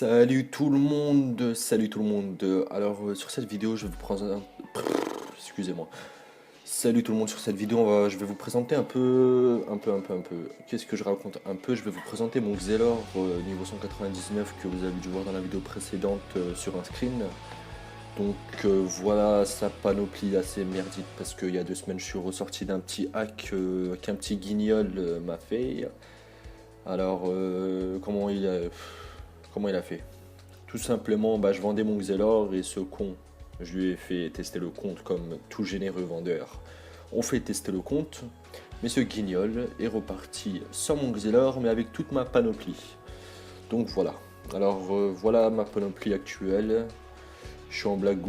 Salut tout le monde, salut tout le monde. Alors sur cette vidéo, je vais vous présenter. Excusez-moi. Salut tout le monde. Sur cette vidéo, je vais vous présenter un peu. Qu'est-ce que je raconte? Un peu. Je vais vous présenter mon Xelor niveau 199 que vous avez dû voir dans la vidéo précédente sur un screen. Donc voilà sa panoplie assez merdique parce qu'il y a 2 semaines, je suis ressorti d'un petit hack qu'un petit guignol m'a fait. Alors comment il a fait? Tout simplement, je vendais mon Xelor et ce con, je lui ai fait tester le compte comme tout généreux vendeur. On fait tester le compte, mais ce guignol est reparti sans mon Xelor, mais avec toute ma panoplie. Donc voilà. Alors voilà ma panoplie actuelle. Je suis en blague,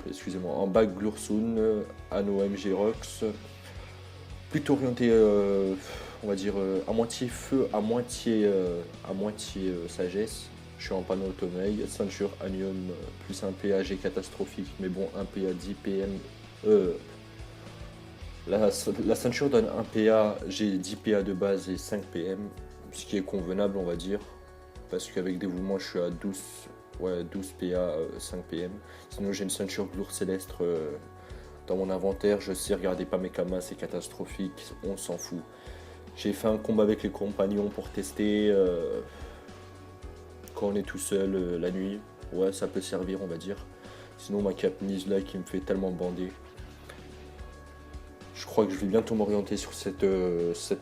excusez-moi, en bague Glursun, Anno MG Rox, plutôt orienté, on va dire, à moitié feu, à moitié sagesse. Je suis en panneau automail, ceinture anium plus un PAG catastrophique, mais bon, un PA 10 PM. La ceinture donne un PA, j'ai 10 PA de base et 5 PM, ce qui est convenable, on va dire, parce qu'avec dévouement, je suis à 12, ouais, 12 PA, 5 PM. Sinon, j'ai une ceinture Glour Céleste dans mon inventaire, je sais, regardez pas mes kamas, c'est catastrophique, on s'en fout. J'ai fait un combat avec les compagnons pour tester. Quand on est tout seul la nuit, ouais, ça peut servir, on va dire. Sinon, ma cape Nizla qui me fait tellement bander. Je crois que je vais bientôt m'orienter sur cette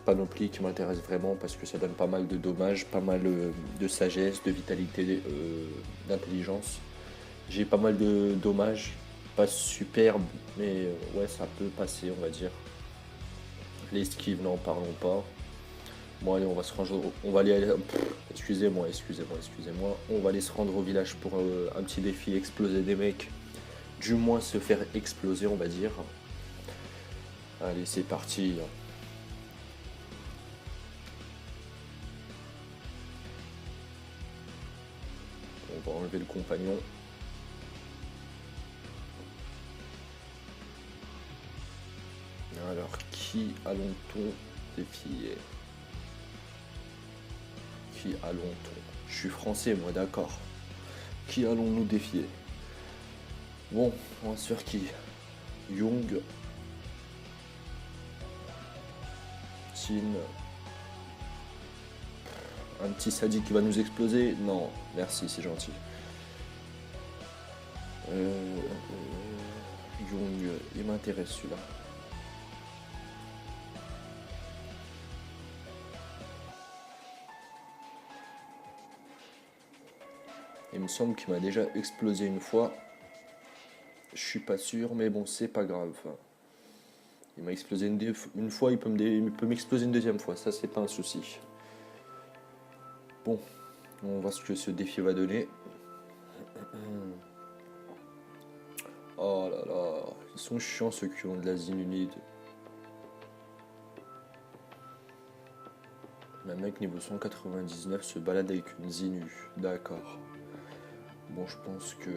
panoplie qui m'intéresse vraiment parce que ça donne pas mal de dommages, pas mal de sagesse, de vitalité, d'intelligence. J'ai pas mal de dommages, pas superbe, mais ouais, ça peut passer, on va dire. L'esquive, n'en parlons pas. Bon allez, on va se rendre, on va aller, excusez-moi, on va aller se rendre au village pour un petit défi, exploser des mecs, du moins se faire exploser, on va dire. Allez, c'est parti. On va enlever le compagnon. Alors, qui allons-nous défier? Qui allons-nous? Je suis français, moi, d'accord. Qui allons-nous défier? Bon, on va se faire qui? Young. Tin. Un petit sadique qui va nous exploser? Non, merci, c'est gentil. Young, il m'intéresse celui-là. Il me semble qu'il m'a déjà explosé une fois. Je suis pas sûr, mais bon, c'est pas grave. Il m'a explosé une fois, il peut m'exploser une deuxième fois, ça c'est pas un souci. Bon, on va voir ce que ce défi va donner. Oh là là, ils sont chiants ceux qui ont de la zinunide. Un mec niveau 199 se balade avec une zinu, d'accord. Bon, je pense que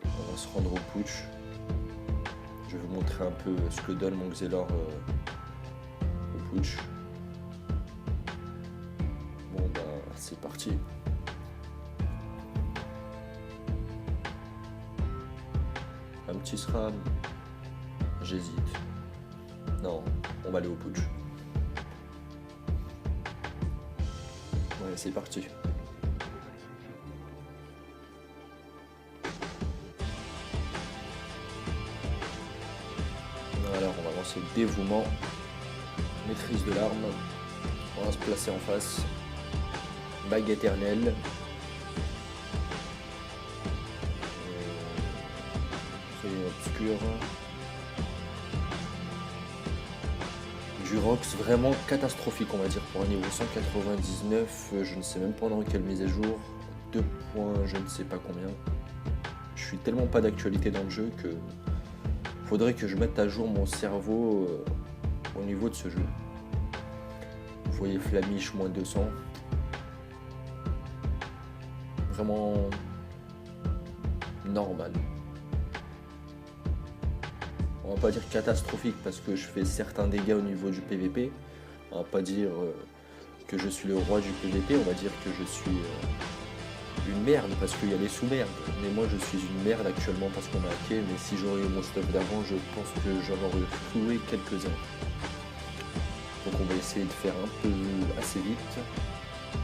on va se rendre au putsch. Je vais vous montrer un peu ce que donne mon Xelor au putsch. Bon c'est parti. Un petit SRAM. J'hésite. Non, on va aller au putsch. Ouais, c'est parti. Alors on va lancer le dévouement, maîtrise de l'arme, on va se placer en face, bague éternelle, obscur, du Rox vraiment catastrophique on va dire pour un niveau 199, je ne sais même pas dans quelle mise à jour, 2 points je ne sais pas combien, je suis tellement pas d'actualité dans le jeu que faudrait que je mette à jour mon cerveau au niveau de ce jeu. Vous voyez Flamiche moins 200. Vraiment normal. On va pas dire catastrophique parce que je fais certains dégâts au niveau du PVP. On va pas dire que je suis le roi du PVP, on va dire que je suis une merde parce qu'il y a les sous-merdes. Mais moi je suis une merde actuellement parce qu'on m'a hacké. Mais si j'aurais eu mon stuff d'avant, je pense que j'en aurais cloué quelques-uns. Donc on va essayer de faire un peu assez vite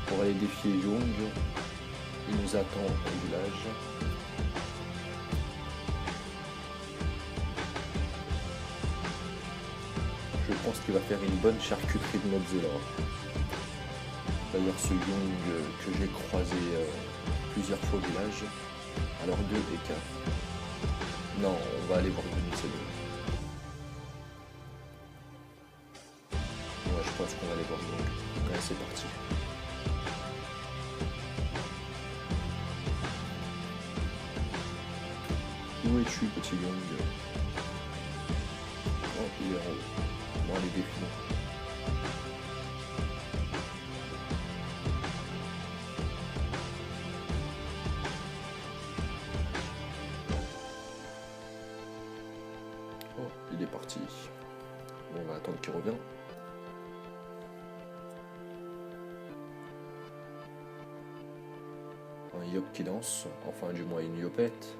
pour aller défier Young. Il nous attend au village. Je pense qu'il va faire une bonne charcuterie de Mozzella. D'ailleurs ce Young que j'ai croisé plusieurs fois au village. Alors 2 et 4. Non, on va aller voir Young, c'est bon. Ouais, je pense qu'on va aller voir Young. Allez, c'est parti. Où es-tu, petit Young? Oh, il est en haut. Bon, allez, défilons. Oh, il est parti. Bon, on va attendre qu'il revienne. Un yop qui danse, enfin du moins une yopette.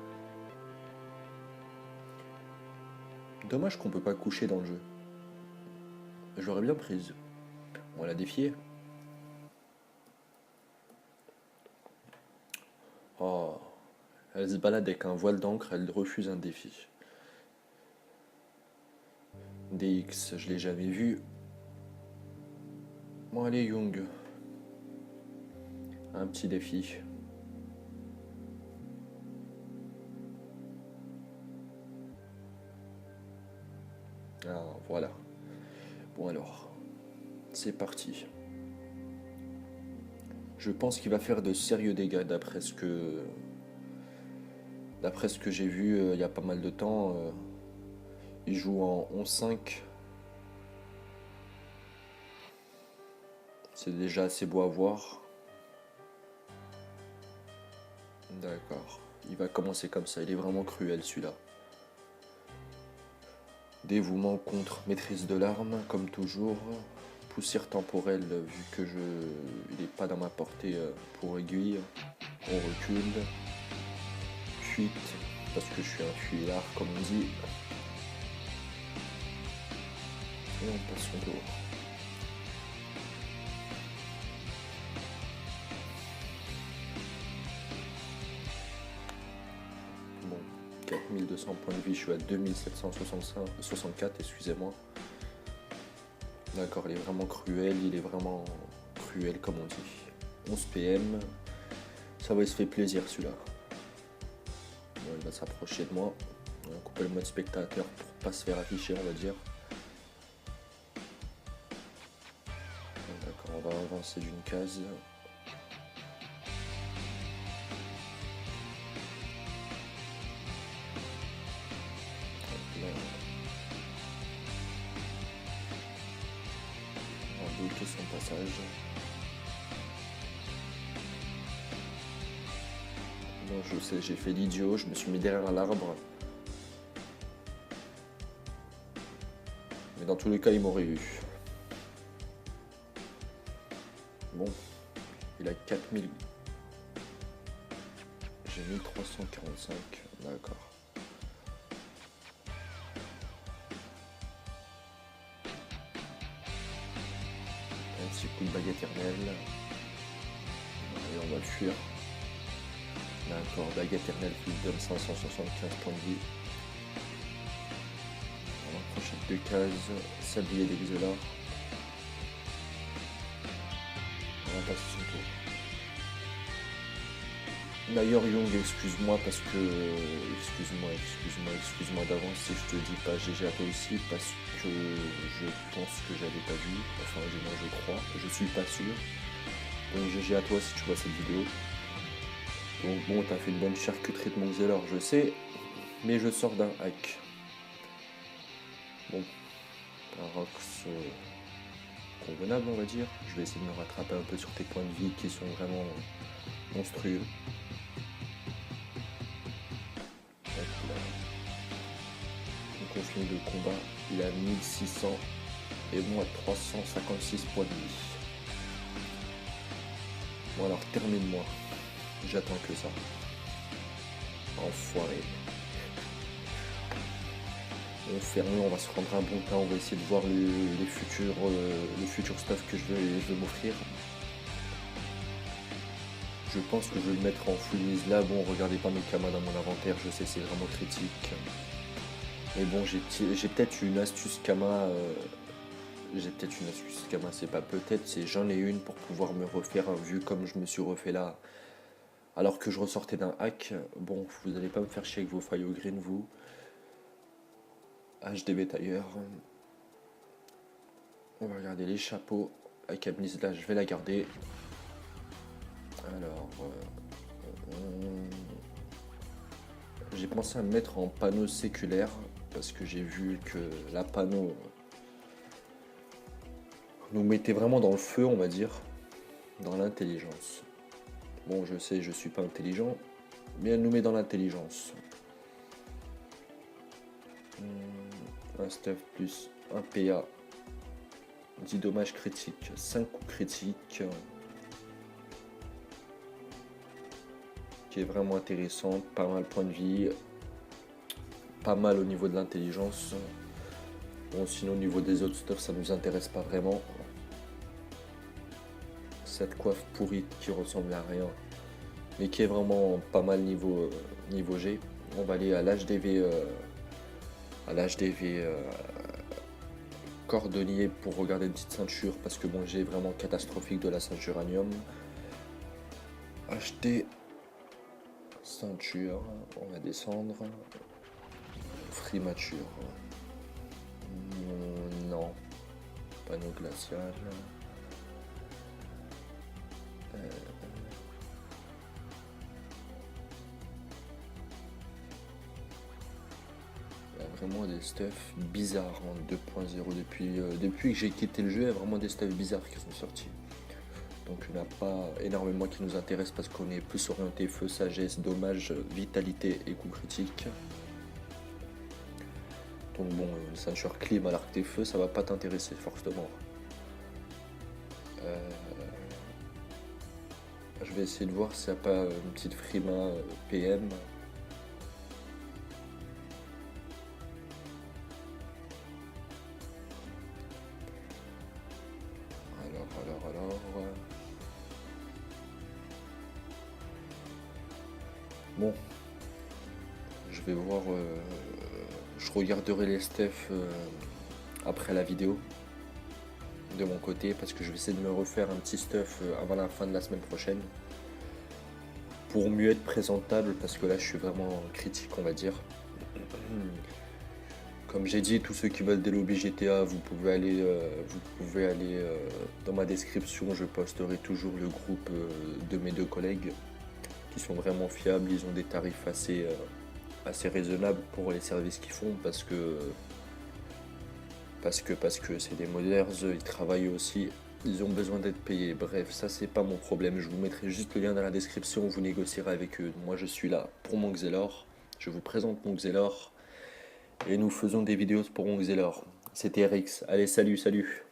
Dommage qu'on peut pas coucher dans le jeu. Je l'aurais bien prise. On va la défier. Oh, elle se balade avec un voile d'encre, elle refuse un défi. DX, je l'ai jamais vu. Bon allez Young. Un petit défi. Ah, voilà. Bon alors, c'est parti. Je pense qu'il va faire de sérieux dégâts d'après ce que j'ai vu il y a pas mal de temps. Il joue en 11-5. C'est déjà assez beau à voir. D'accord. Il va commencer comme ça. Il est vraiment cruel celui-là. Dévouement contre maîtrise de l'arme, comme toujours. Poussière temporelle, vu que il n'est pas dans ma portée pour aiguille. On recule. Fuite, parce que je suis un fuyard, comme on dit. Et on passe son tour. Bon, 4200 points de vie, je suis à 2764, excusez-moi. D'accord, il est vraiment cruel, comme on dit. 11 PM, ça va, il se fait plaisir celui-là. Bon, il va s'approcher de moi. On va couper le mode spectateur pour pas se faire afficher, on va dire. D'accord, on va avancer d'une case. Là, on va bloquer son passage. Non, je sais, j'ai fait l'idiot, je me suis mis derrière l'arbre. Mais dans tous les cas, il m'aurait eu. Bon, il a 4000. J'ai 1345, d'accord. Un petit coup de bague éternelle. Allez, on va le fuir. D'accord, bague éternelle qui lui donne 575 points de vie. On va approcher de 2 cases. Sablier d'Exelar. On va passer son tour. D'ailleurs Young, excuse-moi parce que... Excuse-moi d'avance si je te dis pas GG à toi aussi parce que je pense que j'avais pas vu. Enfin du moins je crois, je suis pas sûr. Donc GG à toi si tu vois cette vidéo. Donc bon, t'as fait une bonne charcuterie de Moxelor, je sais, mais je sors d'un hack. Bon, un Rox convenable on va dire. Je vais essayer de me rattraper un peu sur tes points de vie qui sont vraiment monstrueux. Donc au film de combat, il a 1600 et moi 356 points de vie. Bon alors termine-moi. J'attends que ça. Enfoiré. On fait rien, on va se prendre un bon temps, on va essayer de voir le futur stuff que je veux m'offrir. Je pense que je vais le mettre en full mise là. Bon, regardez pas mes kamas dans mon inventaire, je sais c'est vraiment critique. Mais bon, j'ai peut-être une astuce kama. C'est pas peut-être, c'est j'en ai une pour pouvoir me refaire vu comme je me suis refait là. Alors que je ressortais d'un hack. Bon, vous n'allez pas me faire chier avec vos failles au green, vous. HDB tailleur. On va regarder les chapeaux. La camise là, je vais la garder. Alors, j'ai pensé à me mettre en panneau séculaire parce que j'ai vu que la panneau nous mettait vraiment dans le feu, on va dire, dans l'intelligence. Bon, je sais, je suis pas intelligent, mais elle nous met dans l'intelligence. Un stuff plus un PA, 10 dommages critiques, 5 coups critiques, qui est vraiment intéressant, pas mal point de vie, pas mal au niveau de l'intelligence. Bon, sinon au niveau des autres stuff, ça nous intéresse pas vraiment. Cette coiffe pourrie qui ressemble à rien, mais qui est vraiment pas mal niveau G. On va aller à l'HDV cordonnier pour regarder une petite ceinture parce que bon, j'ai vraiment catastrophique de la ceinture uranium. Acheter ceinture, on va descendre. Frimature. Non. Panneau glacial. Il y a vraiment des stuffs bizarres en 2.0 depuis que j'ai quitté le jeu. Il y a vraiment des stuffs bizarres qui sont sortis. Donc il n'y en a pas énormément qui nous intéressent parce qu'on est plus orienté feu, sagesse, dommage, vitalité et coup critique. Donc bon, une ceinture clim à l'arc des feux, ça va pas t'intéresser forcément. Je vais essayer de voir s'il n'y a pas une petite Frima PM. Alors. Bon. Je vais voir. Je regarderai les stuff après la vidéo. De mon côté parce que je vais essayer de me refaire un petit stuff avant la fin de la semaine prochaine pour mieux être présentable parce que là je suis vraiment critique on va dire. Comme j'ai dit, tous ceux qui veulent des lobbies GTA, vous pouvez aller dans ma description, je posterai toujours le groupe de mes deux collègues qui sont vraiment fiables, ils ont des tarifs assez raisonnables pour les services qu'ils font parce que c'est des moders, ils travaillent aussi, ils ont besoin d'être payés. Bref, ça c'est pas mon problème, je vous mettrai juste le lien dans la description, vous négocierez avec eux. Moi je suis là pour mon Xelor, je vous présente mon Xelor et nous faisons des vidéos pour mon Xelor. C'était RX, allez salut.